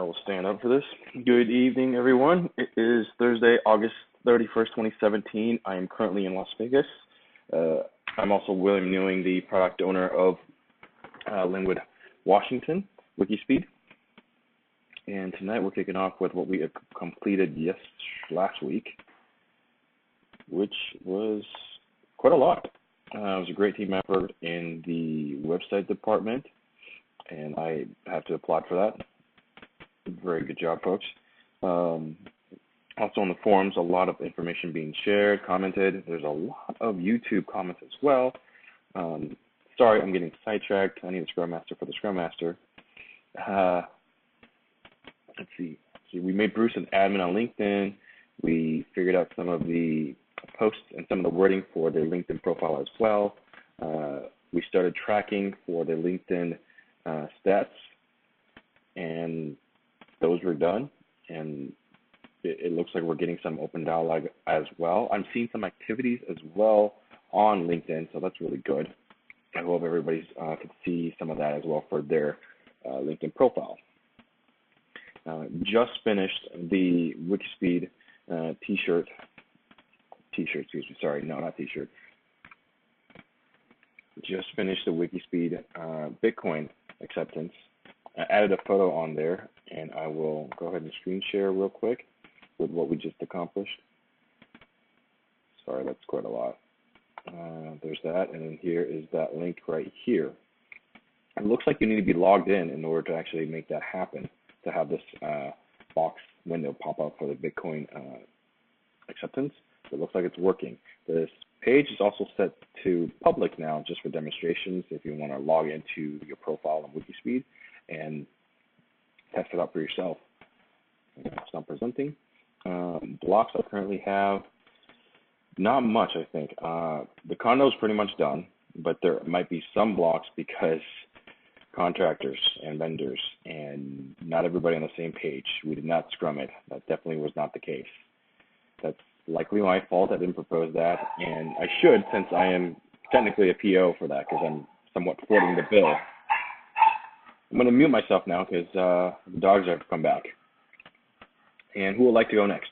will stand up for this. Good evening, everyone. It is Thursday, August 31st, 2017. I am currently in Las Vegas. I'm also William Newing, the product owner of Linwood, Washington, Wikispeed. And tonight we're kicking off with what we completed last week, which was quite a lot. It was a great team effort in the website department, and I have to applaud for that. Very good job, folks. Also on the forums, a lot of information being shared, commented. There's a lot of YouTube comments as well. Sorry, I'm getting sidetracked. I need a Scrum Master for the Scrum Master. Let's see. We made Bruce an admin on LinkedIn. We figured out some of the posts and some of the wording for the LinkedIn profile as well. We started tracking for the LinkedIn stats, and those were done. And it looks like we're getting some open dialogue as well. I'm seeing some activities as well on LinkedIn, so that's really good. I hope everybody could see some of that as well for their LinkedIn profile. Just finished the Wikispeed t-shirt, excuse me, sorry, no, not t-shirt. Just finished the Wikispeed Bitcoin acceptance. I added a photo on there, and I will go ahead and screen share real quick with what we just accomplished. Sorry, that's quite a lot. There's that, and then here is that link right here. It looks like you need to be logged in order to actually make that happen, to have this box window pop up for the Bitcoin acceptance. So it looks like it's working. This page is also set to public now, just for demonstrations, if you want to log into your profile on Wikispeed and test it out for yourself. It's not presenting. Blocks I currently have, not much, I think. The condo is pretty much done, but there might be some blocks because contractors and vendors and not everybody on the same page. We did not scrum it. That definitely was not the case. That's likely my fault. I didn't propose that, and I should, since I am technically a PO for that, because I'm somewhat footing the bill. I'm going to mute myself now because the dogs have come back. And who would like to go next?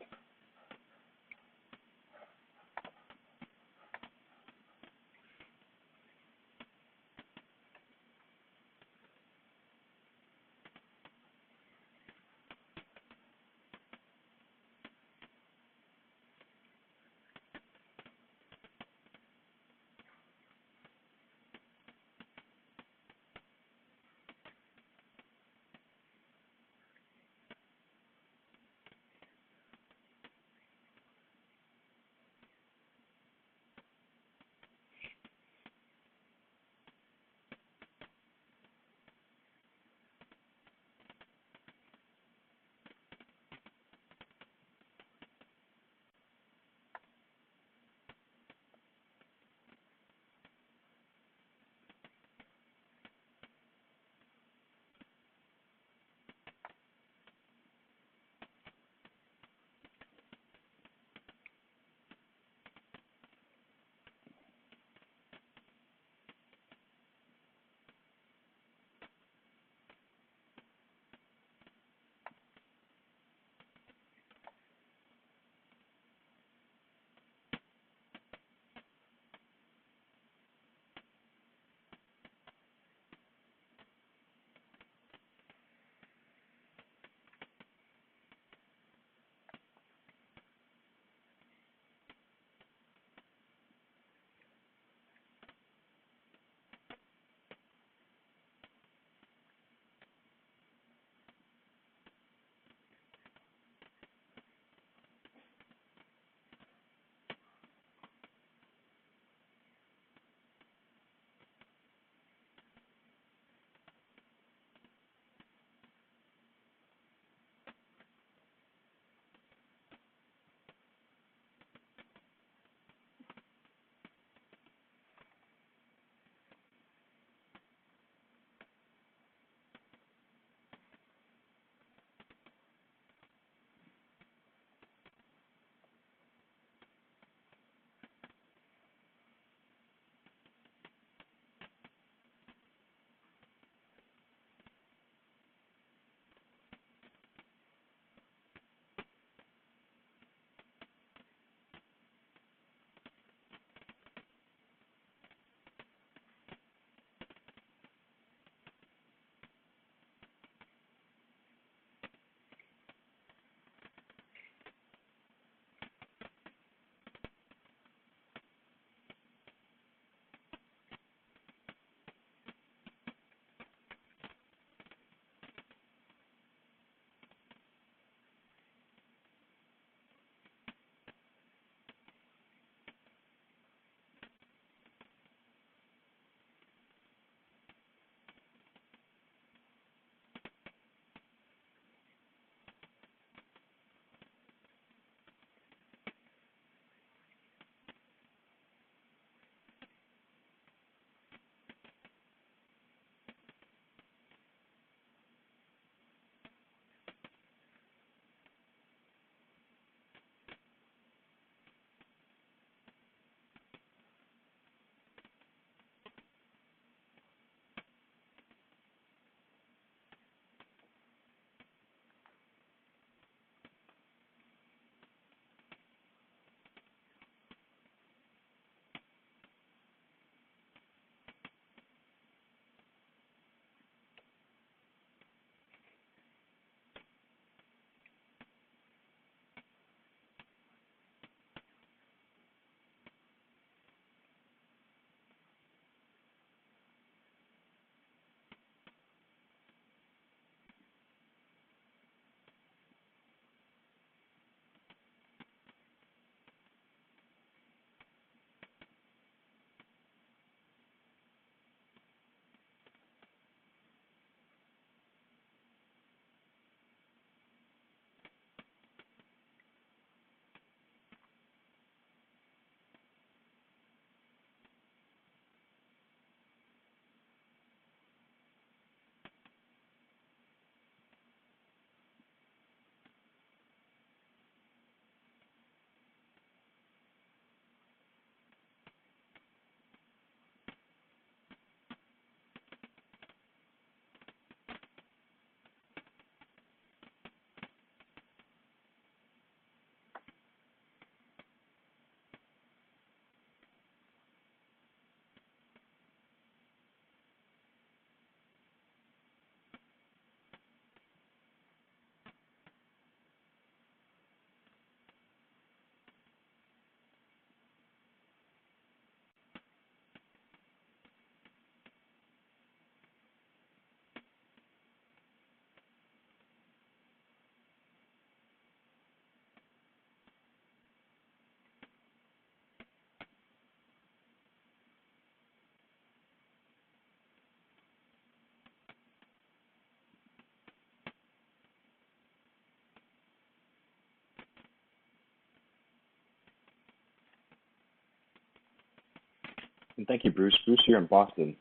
And thank you, Bruce. Bruce here in Boston.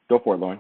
Go for it, Lauren.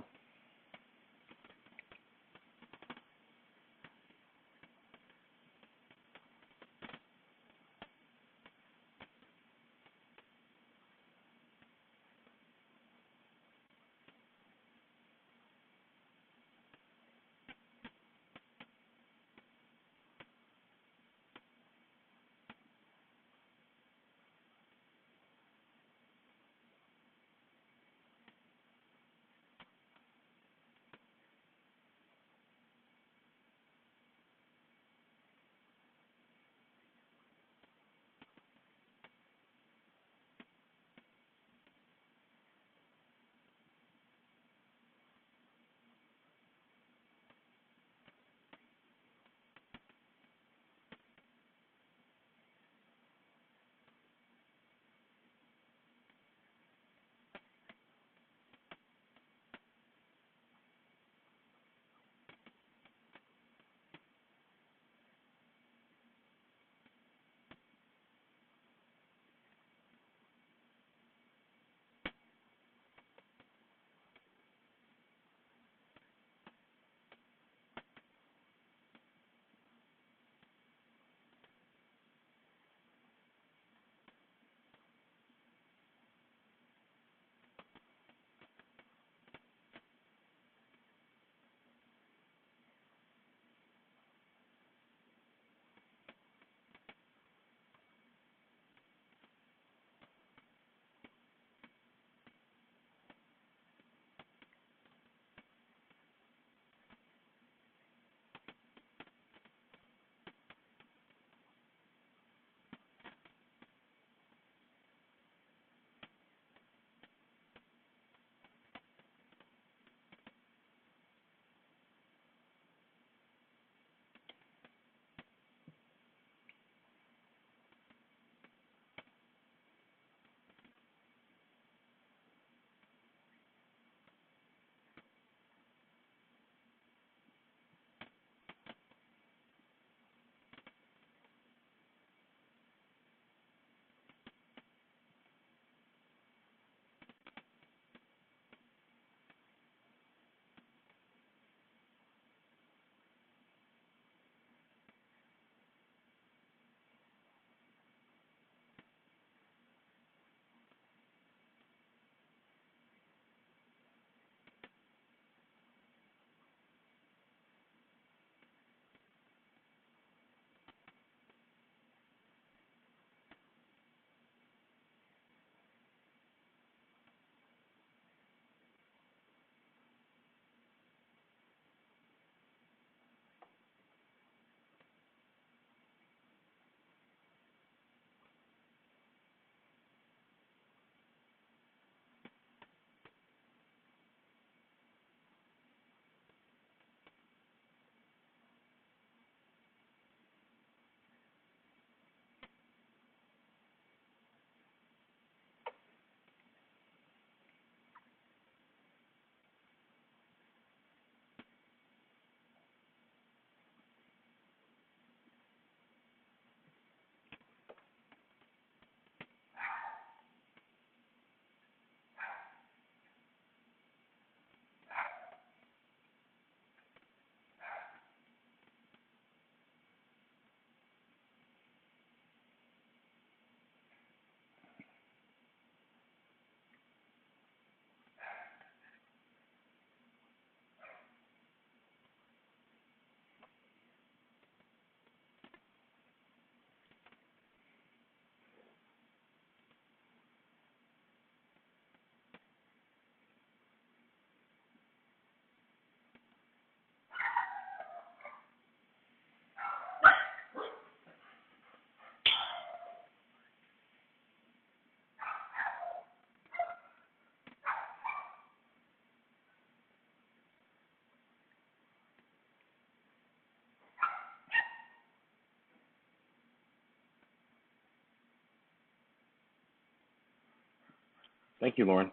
Thank you, Lauren.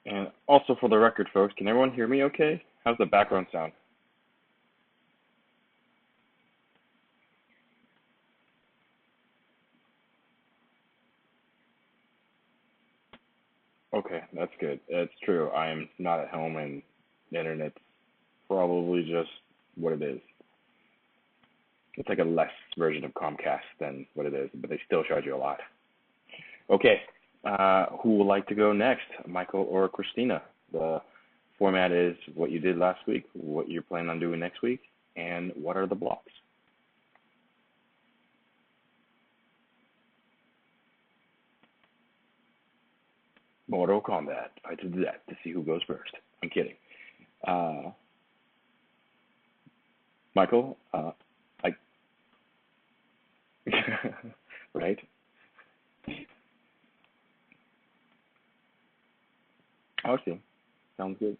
And also for the record, folks, can everyone hear me okay? How's the background sound? Okay, that's good. It's true. I'm not at home, and the internet's probably just what it is. It's like a less version of Comcast than what it is, but they still charge you a lot. Okay, who would like to go next, Michael or Christina? The format is what you did last week, what you're planning on doing next week, and what are the blocks. Mortal Kombat. I did that to see who goes first. I'm kidding. Uh, Michael, I right? Okay, sounds good.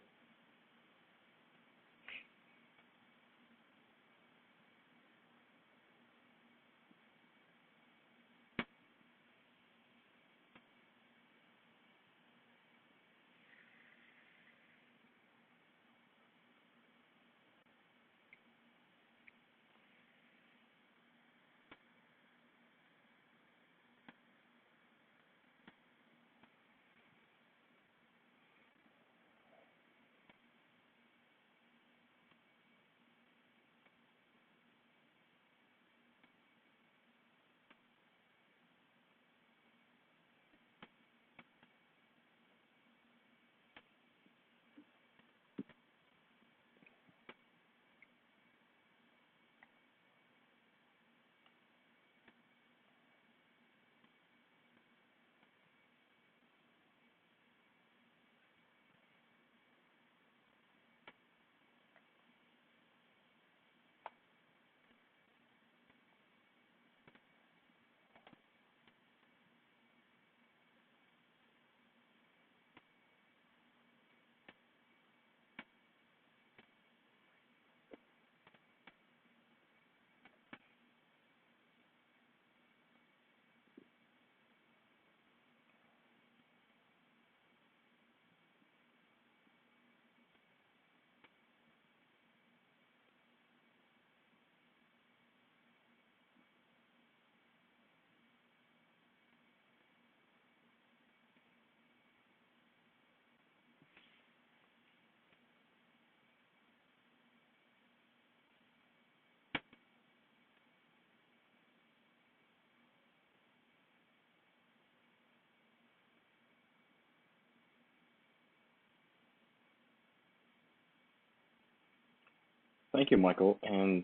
Thank you, Michael. And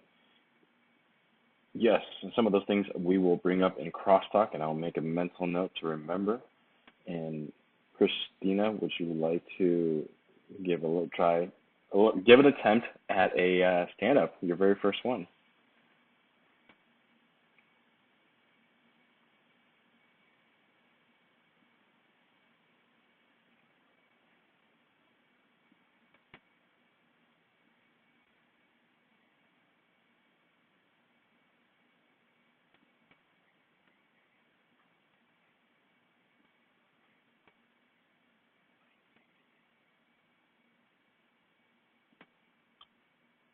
yes, some of those things we will bring up in crosstalk, and I'll make a mental note to remember. And Christina, would you like to give a little try, give an attempt at a stand up, your very first one?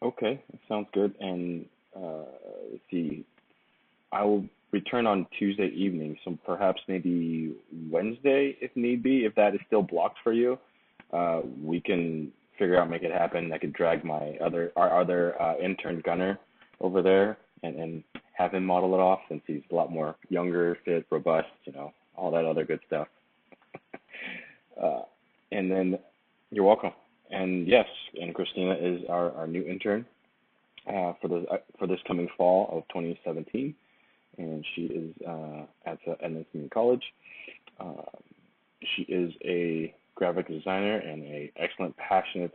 Okay, sounds good. And let's see, I will return on Tuesday evening, so perhaps maybe Wednesday if need be, if that is still blocked for you. We can figure out, make it happen. I could drag our other intern Gunner over there and have him model it off since he's a lot more younger, fit, robust, all that other good stuff. Uh, and then you're welcome. And yes, and Christina is our new intern for this coming fall of 2017, and she is at Edmonds Community College. Uh, she is a graphic designer and a excellent, passionate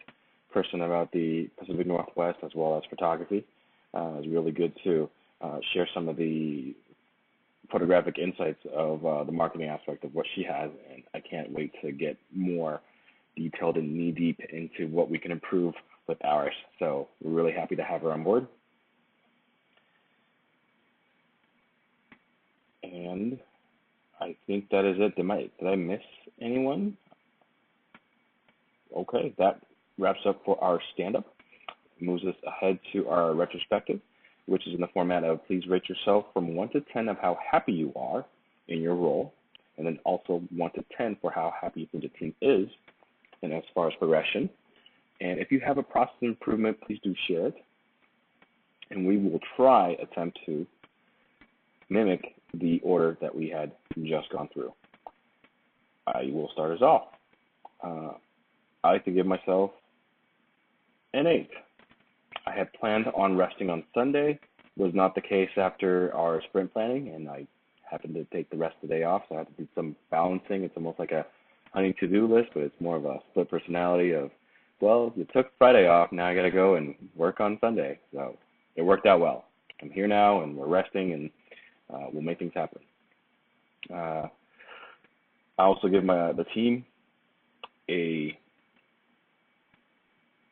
person about the Pacific Northwest as well as photography. It's really good to share some of the photographic insights of the marketing aspect of what she has, and I can't wait to get more detailed and knee deep into what we can improve with ours. So we're really happy to have her on board. And I think that is it. Did I miss anyone? Okay, that wraps up for our stand-up. Moves us ahead to our retrospective, which is in the format of please rate yourself from 1 to 10 of how happy you are in your role, and then also 1 to 10 for how happy you think the team is, and as far as progression. And if you have a process improvement, please do share it, and we will attempt to mimic the order that we had just gone through. I will start us off. I like to give myself an 8. I had planned on resting on Sunday. Was not the case after our sprint planning, and I happened to take the rest of the day off, so I had to do some balancing. It's almost like a hunting to-do list, but it's more of a split personality of, well, you took Friday off, now I got to go and work on Sunday. So it worked out well. I'm here now, and we're resting, and we'll make things happen. I also give the team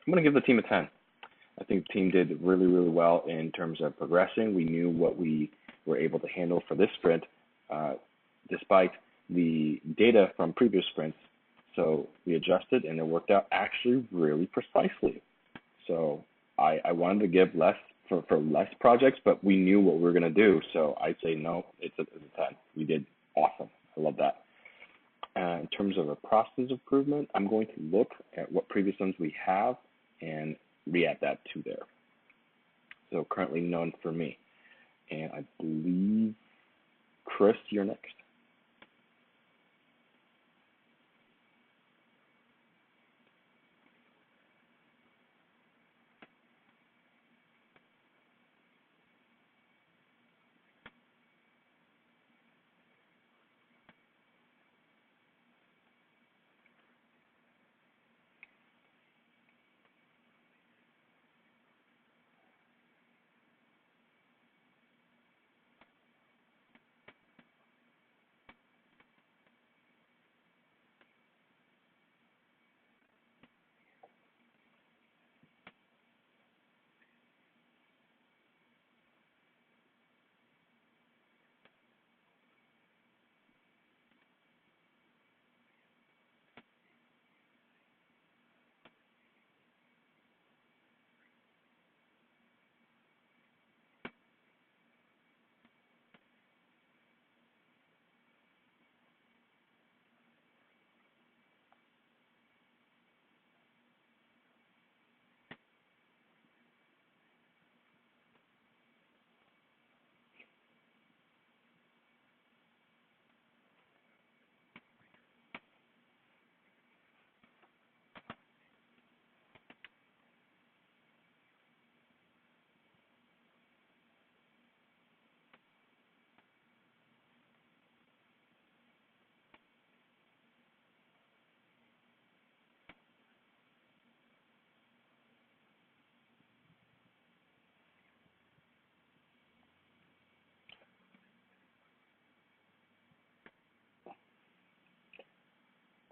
I'm going to give the team a 10. I think the team did really, really well in terms of progressing. We knew what we were able to handle for this sprint, despite the data from previous sprints. So we adjusted, and it worked out actually really precisely. So I wanted to give less for less projects, but we knew what we were going to do. So I'd say no, it's a 10. We did awesome. I love that. In terms of a process improvement, I'm going to look at what previous ones we have and re-add that to there. So currently none for me. And I believe, Chris, you're next.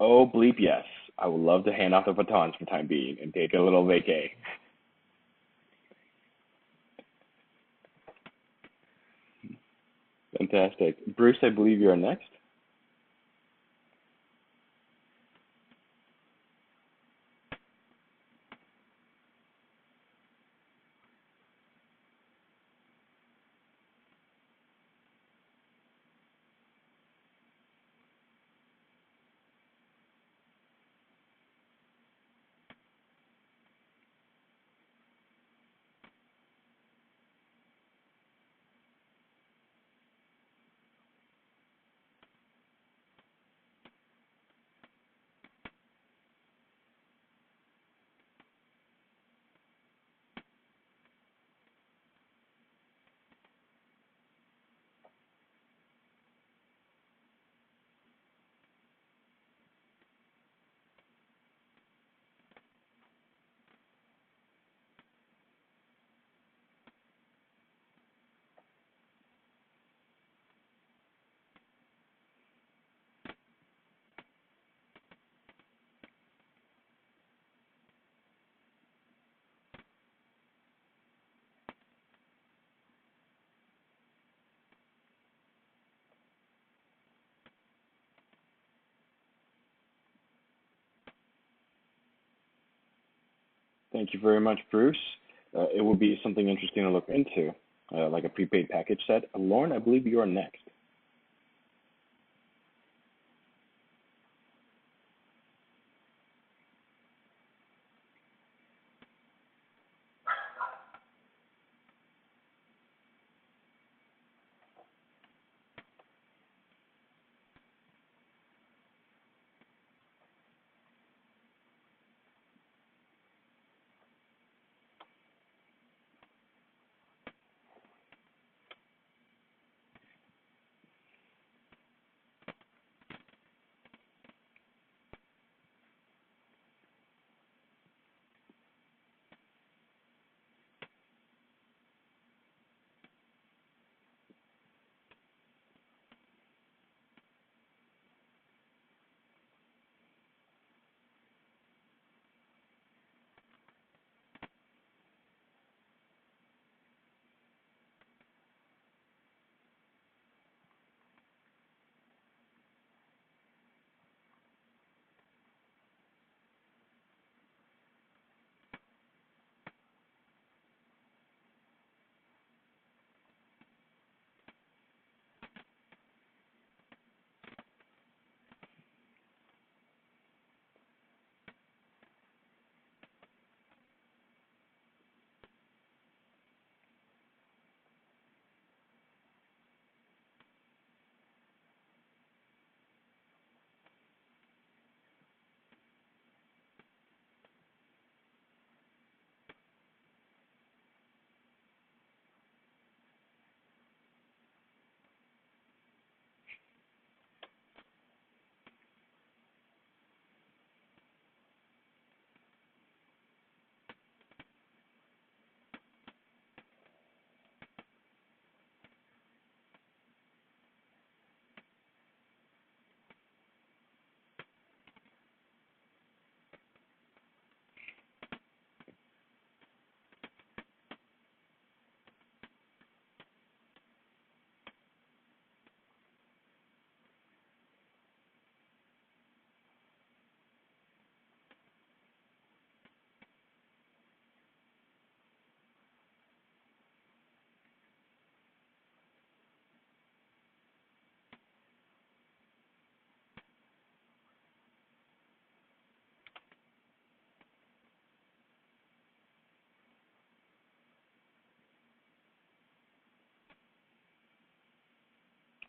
Oh, bleep, yes. I would love to hand off the batons for the time being and take a little vacay. Fantastic. Bruce, I believe you're next. Thank you very much, Bruce. It will be something interesting to look into, like a prepaid package set. Lauren, I believe you are next.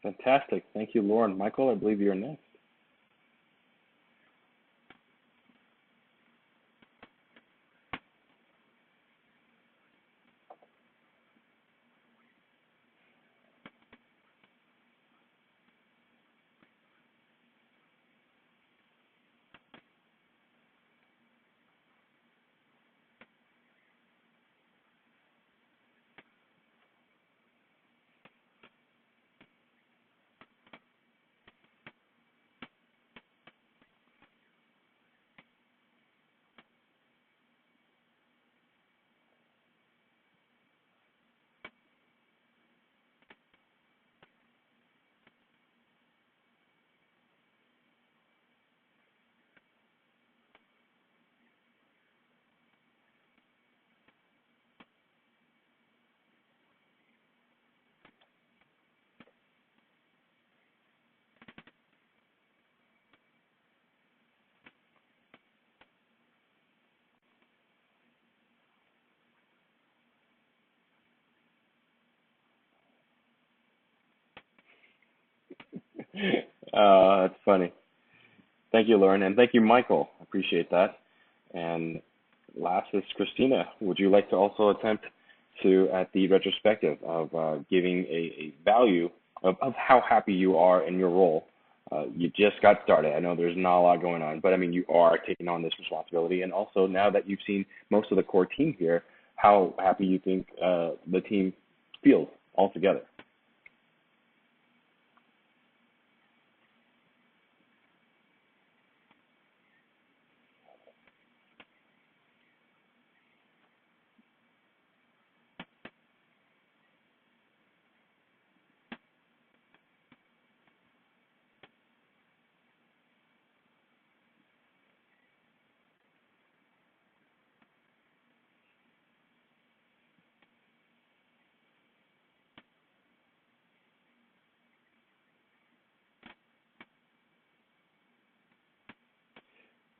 Fantastic. Thank you, Lauren. Michael, I believe you're next. That's funny. Thank you, Lauren, and thank you, Michael. Appreciate that. And last is Christina. Would you like to also attempt to, at the retrospective of giving a value of how happy you are in your role? You just got started. I know there's not a lot going on, but I mean, you are taking on this responsibility. And also, now that you've seen most of the core team here, how happy you think the team feels altogether?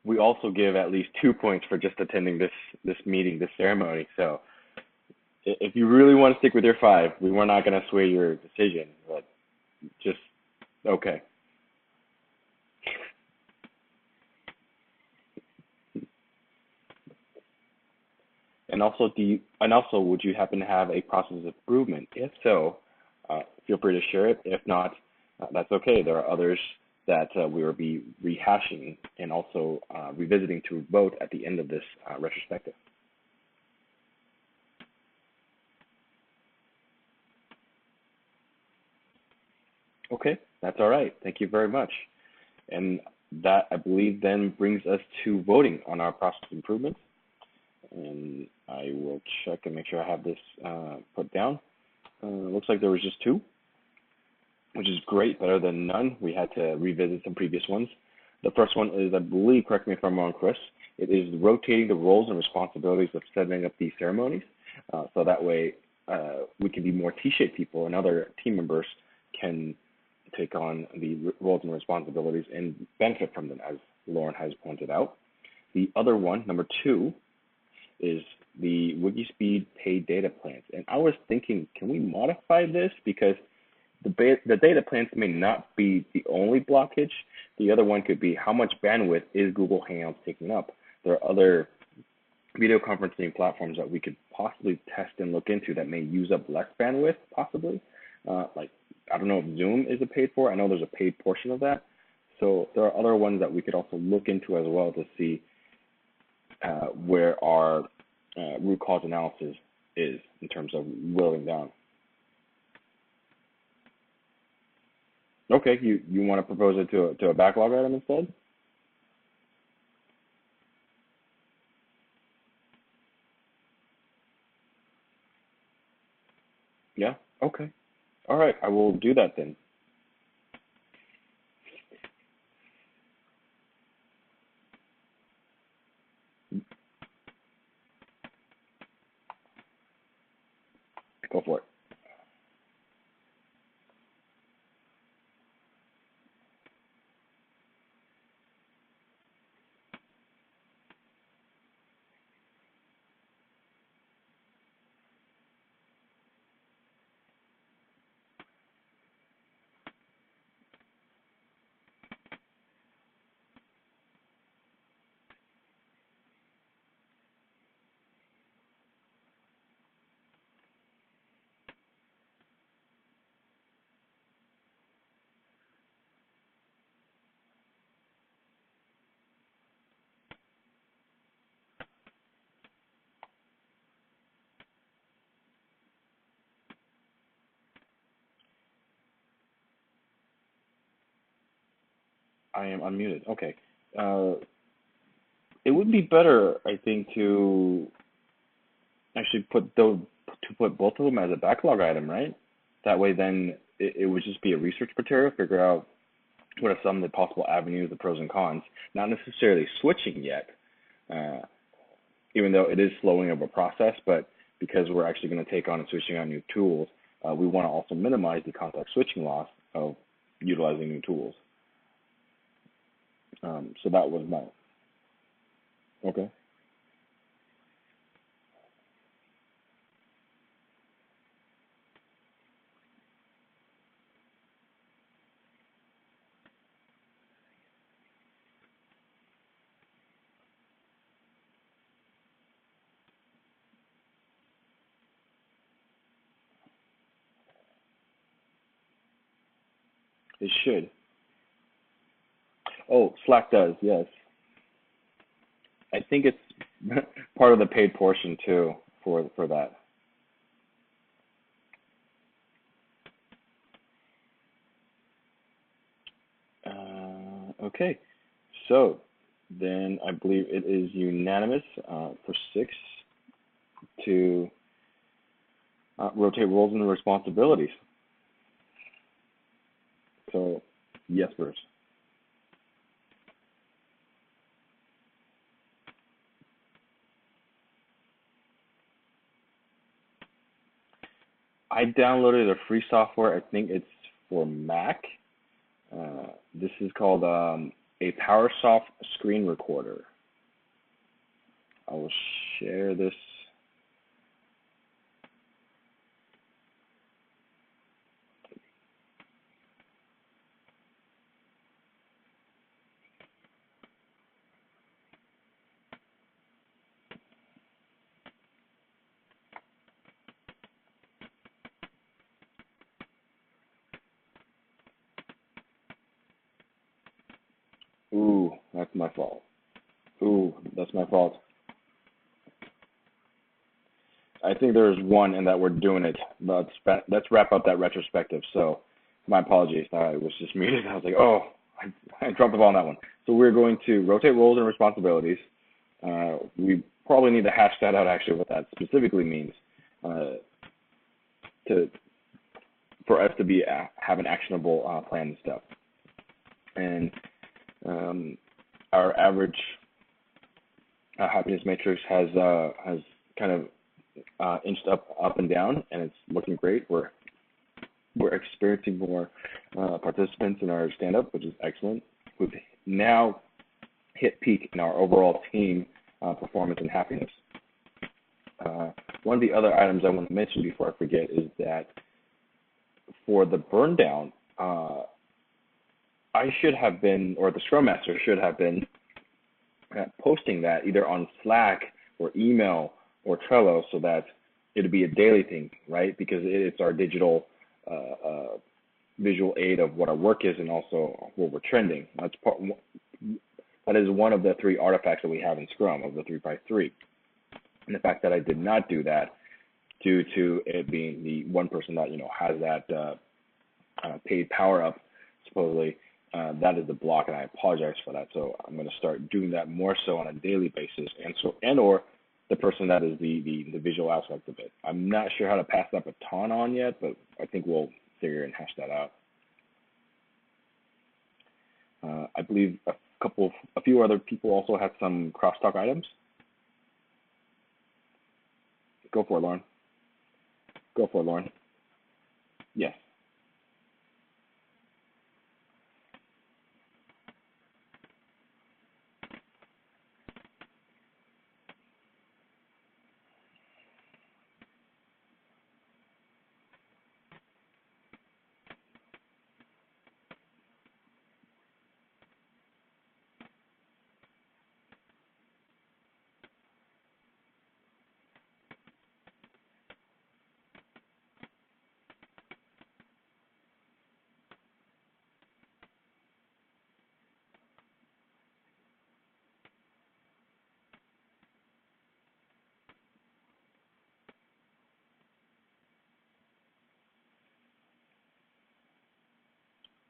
We also give at least 2 points for just attending this meeting, this ceremony. So if you really want to stick with your 5, we were not going to sway your decision, but just okay. And also, would you happen to have a process of improvement? If so, feel free to share it. If not, that's okay. There are others that we will be rehashing and also revisiting to vote at the end of this retrospective. Okay, that's all right. Thank you very much. And that, I believe, then brings us to voting on our process improvements. And I will check and make sure I have this put down. Looks like there was just 2, which is great, better than none. We had to revisit some previous ones. The first one is, I believe, correct me if I'm wrong, Chris, it is rotating the roles and responsibilities of setting up these ceremonies. So that way we can be more T-shaped people and other team members can take on the roles and responsibilities and benefit from them, as Lauren has pointed out. The other one, number 2, is the Wikispeed paid data plans. And I was thinking, can we modify this? Because the data plans may not be the only blockage. The other one could be how much bandwidth is Google Hangouts taking up? There are other video conferencing platforms that we could possibly test and look into that may use up less bandwidth, possibly. Like, I don't know if Zoom is a paid for. I know there's a paid portion of that. So there are other ones that we could also look into as well to see where our root cause analysis is in terms of whittling down. Okay, you want to propose it to a backlog item instead? Yeah, okay. All right, I will do that then. Go for it. I am unmuted. Okay. It would be better, I think, to actually put both of them as a backlog item, right? That way, then it would just be a research material, figure out what are some of the possible avenues, the pros and cons, not necessarily switching yet, uh, even though it is slowing of a process, but because we're actually going to take on and switching on new tools, we want to also minimize the context switching loss of utilizing new tools. So that was my, okay. It should. Oh, Slack does, yes. I think it's part of the paid portion too for that. Okay, so then I believe it is unanimous for six to rotate roles and responsibilities. So yes, Bruce. I downloaded a free software. I think it's for Mac. This is called a PowerSoft screen recorder. I will share this. Ooh, that's my fault. Ooh, that's my fault. I think there's one and that we're doing it. Let's wrap up that retrospective. So my apologies. I was just muted. I was like, oh, I dropped the ball on that one. So we're going to rotate roles and responsibilities. We probably need to hash that out actually what that specifically means to for us to be have an actionable plan and stuff. And our average happiness matrix has kind of inched up and down, and it's looking great. We're experiencing more participants in our stand-up, which is excellent. We've now hit peak in our overall team performance and happiness. One of the other items I want to mention before I forget is that for the burn down, I should have been, or the Scrum Master should have been, posting that either on Slack or email or Trello so that it'd be a daily thing, right? Because it's our digital visual aid of what our work is and also where we're trending. That is one of the three artifacts that we have in Scrum of the 3x3. And the fact that I did not do that due to it being the one person that has that paid power up supposedly, that is the block, and I apologize for that. So I'm going to start doing that more so on a daily basis, or the person that is the visual aspect of it. I'm not sure how to pass that baton on yet, but I think we'll figure and hash that out. I believe a few other people also had some crosstalk items. Go for it, Lauren. Go for it, Lauren. Yes.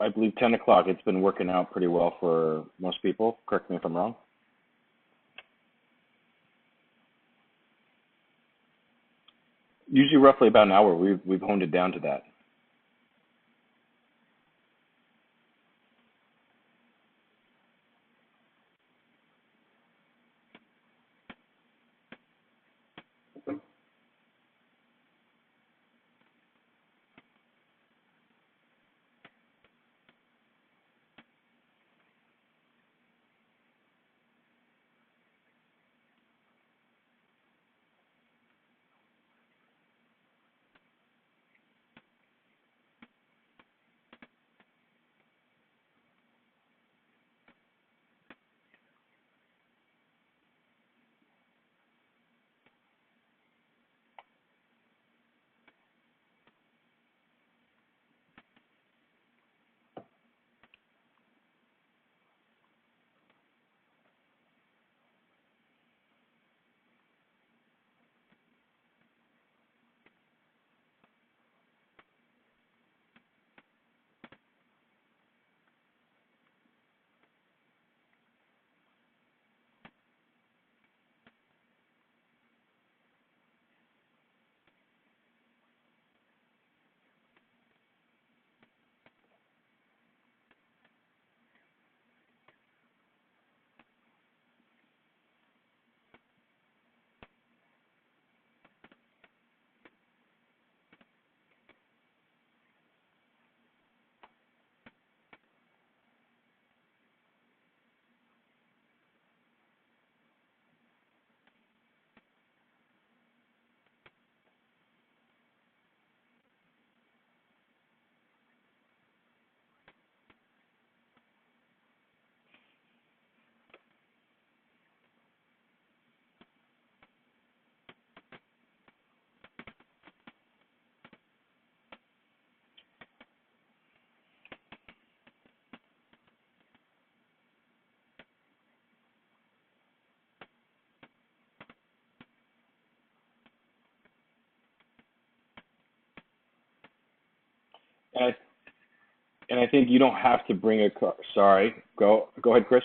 I believe 10 o'clock. It's been working out pretty well for most people. Correct me if I'm wrong. Usually roughly about an hour. We've honed it down to that. And I, and I think you don't have to bring a car. Sorry. Go ahead, Chris.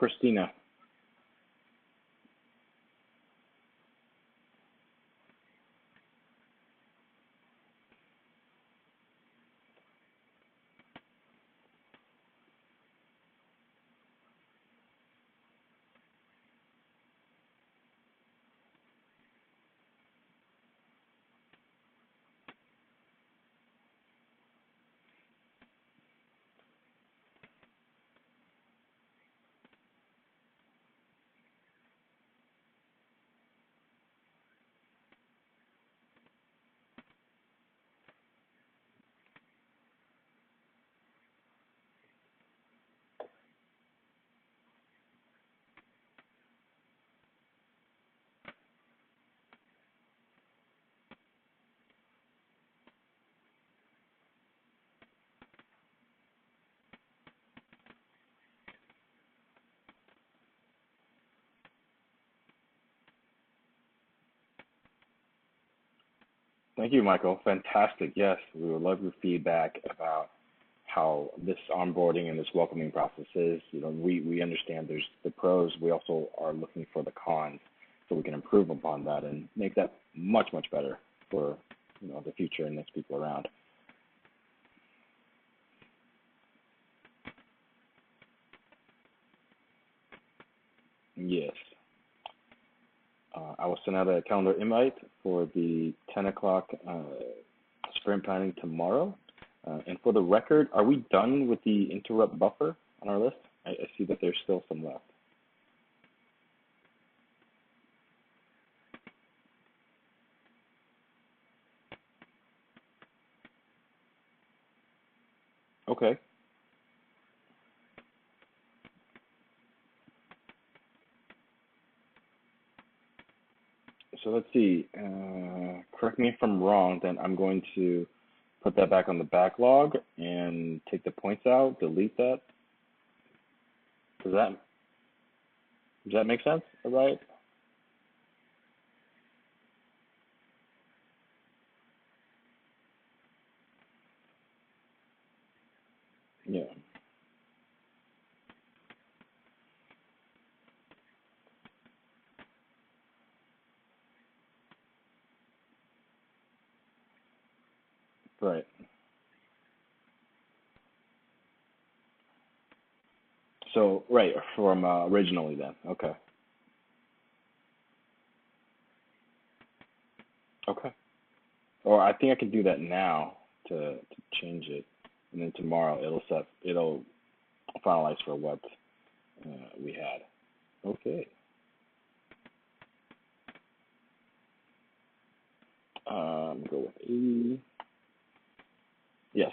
Christina. Thank you, Michael. Fantastic. Yes, we would love your feedback about how this onboarding and this welcoming process is. We understand there's the pros. We also are looking for the cons so we can improve upon that and make that much, much better for, the future and next people around. Yes. I will send out a calendar invite for the 10 o'clock sprint planning tomorrow. And for the record, are we done with the interrupt buffer on our list? I see that there's still some left. Okay. So let's see. Correct me if I'm wrong, then I'm going to put that back on the backlog and take the points out, delete that. Does that make sense? All right? Yeah. Right. So, right, from originally then. Okay. Okay. Or I think I can do that now to change it, and then tomorrow it'll finalize for what we had. Okay. Go with 80. Yes.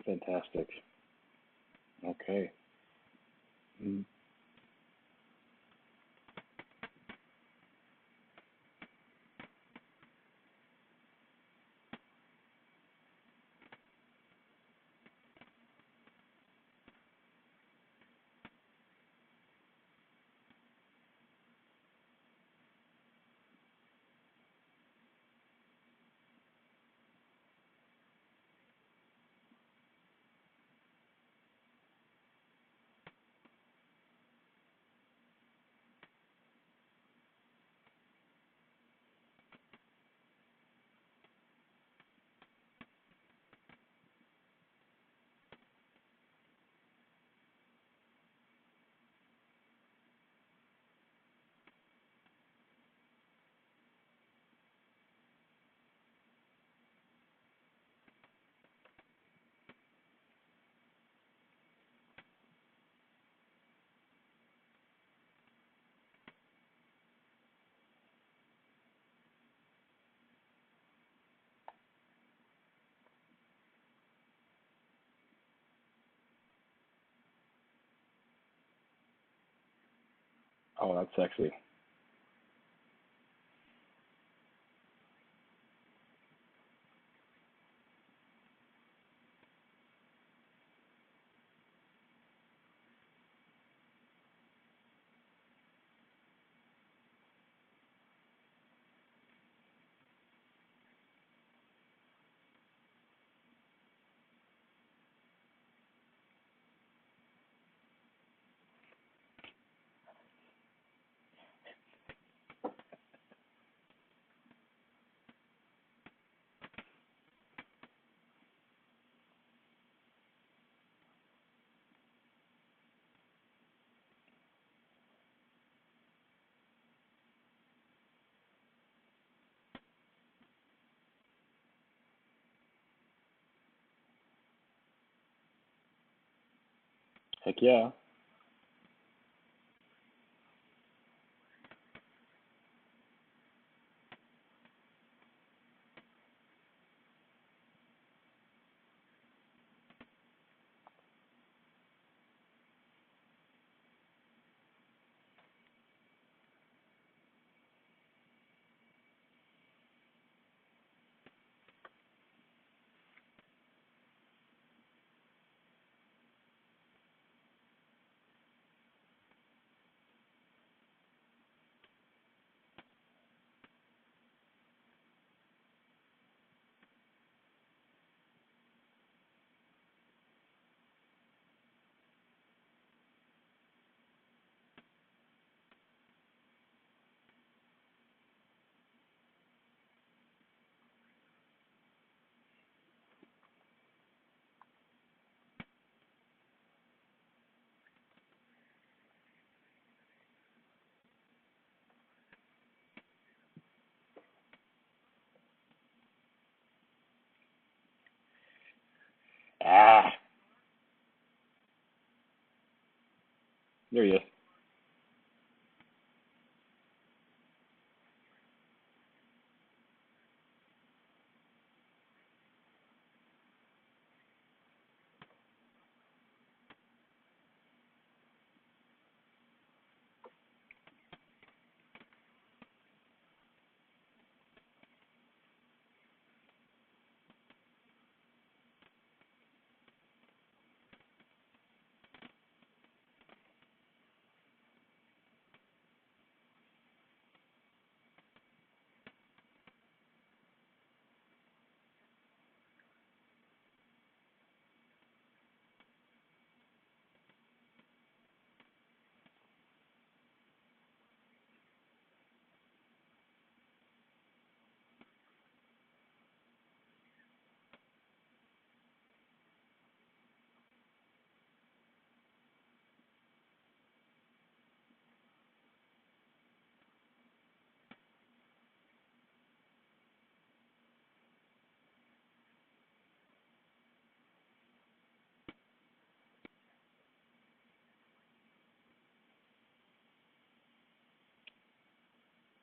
Fantastic. Okay. Mm. Oh, that's sexy. Heck yeah. Ah, there he is.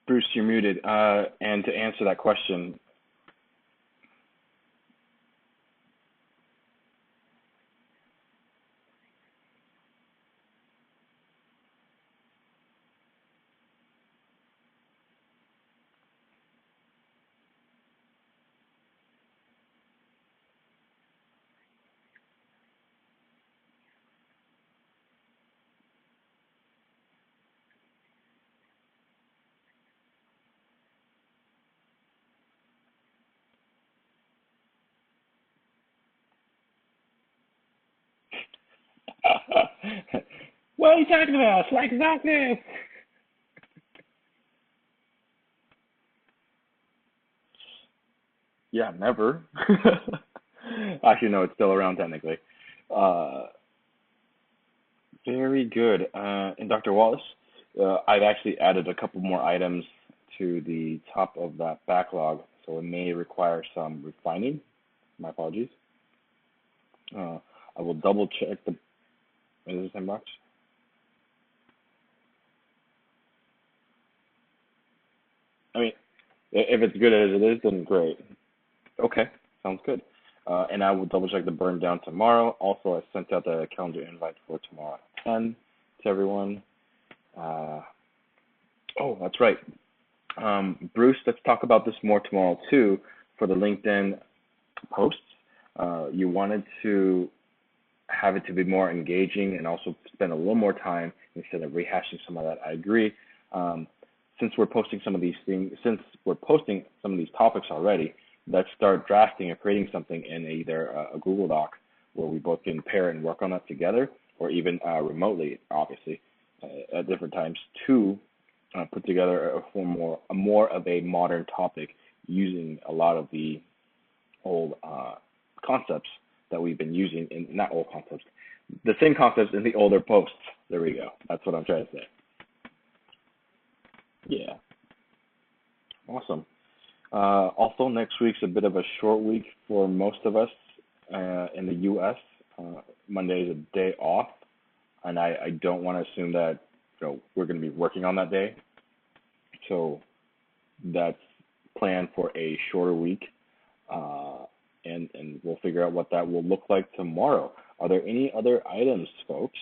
Bruce, you're muted. And to answer that question, What are you talking about? Slack is active. Yeah, never. Actually, no, it's still around technically. Uh, Very good. And Dr. Wallace, I've actually added a couple more items to the top of that backlog, so it may require some refining. My apologies. Uh, I will double check the. Is this the same box? I mean, if it's good as it is, then great. Okay, sounds good. And I will double check the burn down tomorrow. Also, I sent out the calendar invite for tomorrow at 10 to everyone. Uh, oh, that's right. Bruce, let's talk about this more tomorrow too for the LinkedIn posts. You wanted to have it to be more engaging and also spend a little more time instead of rehashing some of that. I agree. Um, since we're posting some of these things, since we're posting some of these topics already, let's start drafting or creating something in either a Google Doc where we both can pair and work on that together, or even remotely, obviously, at different times to put together a more of a modern topic using a lot of the old concepts that we've been using in not old concepts, the same concepts in the older posts. There we go. That's what I'm trying to say. Yeah, awesome. Also, next week's a bit of a short week for most of us in the U.S. Monday is a day off, and I don't want to assume that we're going to be working on that day. So that's planned for a shorter week, uh, and we'll figure out what that will look like tomorrow. Are there any other items, folks?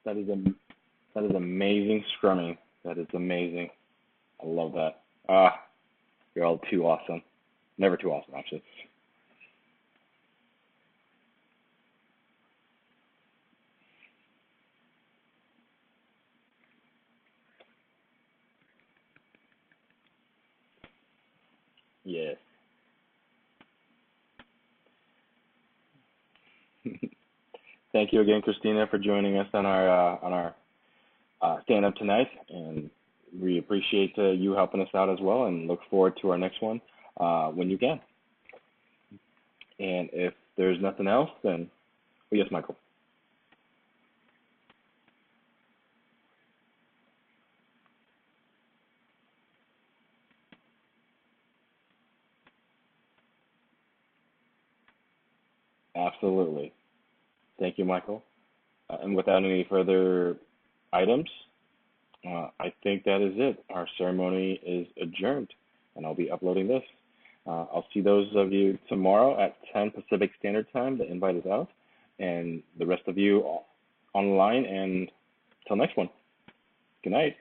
That is amazing scrumming. That is amazing. I love that. You're all too awesome. Never too awesome, actually. Yes. Thank you again, Christina, for joining us on our stand up tonight, and we appreciate you helping us out as well, and look forward to our next one when you can. And if there's nothing else, then yes, Michael. Absolutely. Thank you, Michael. And without any further items, I think that is it. Our ceremony is adjourned, and I'll be uploading this. I'll see those of you tomorrow at 10 Pacific Standard Time. The invite is out, and the rest of you online. And till next one. Good night.